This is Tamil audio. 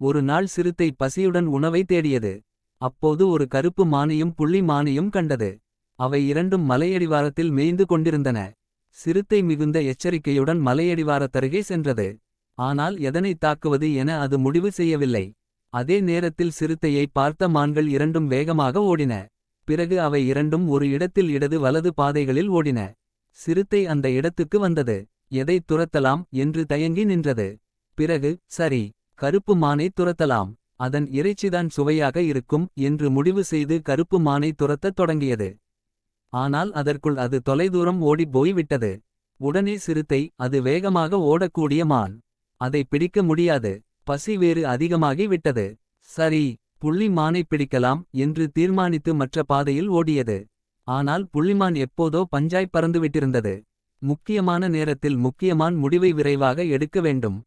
ஒரு நாள் சிறுத்தை பசியுடன் உணவை தேடியது. அப்போது ஒரு கருப்பு மானையும் புள்ளி மானையும் கண்டது. அவை இரண்டும் மலையடிவாரத்தில் மேய்ந்து கொண்டிருந்தன. சிறுத்தை மிகுந்த எச்சரிக்கையுடன் மலையடிவாரத்தருகே சென்றது. ஆனால் எதனை தாக்குவது என அது முடிவு செய்யவில்லை. அதே நேரத்தில் சிறுத்தையை பார்த்த மான்கள் இரண்டும் வேகமாக ஓடின. பிறகு அவை இரண்டும் ஒரு இடத்தில் இடது வலது பாதைகளில் ஓடின. சிறுத்தை அந்த இடத்துக்கு வந்தது. எதை துரத்தலாம் என்று தயங்கி நின்றது. பிறகு சரி, கருப்பு மானை துரத்தலாம். அதன் இறைச்சிதான் சுவையாக இருக்கும் என்று முடிவு செய்து கருப்பு மானை துரத்தத் தொடங்கியது. ஆனால் அதற்குள் அது தொலைதூரம் ஓடிப் போய் விட்டது. உடனே சிறுத்தை, அது வேகமாக ஓடக்கூடிய மான். அதை பிடிக்க முடியாது. பசி வேறு அதிகமாகி விட்டது. சரி, புள்ளி மானை பிடிக்கலாம் என்று தீர்மானித்து மற்ற பாதையில் ஓடியது. ஆனால் புள்ளிமான் எப்போதோ பஞ்சாய் பறந்துவிட்டிருந்தது. முக்கியமான நேரத்தில் முக்கியமான முடிவை விரைவாக எடுக்க வேண்டும்.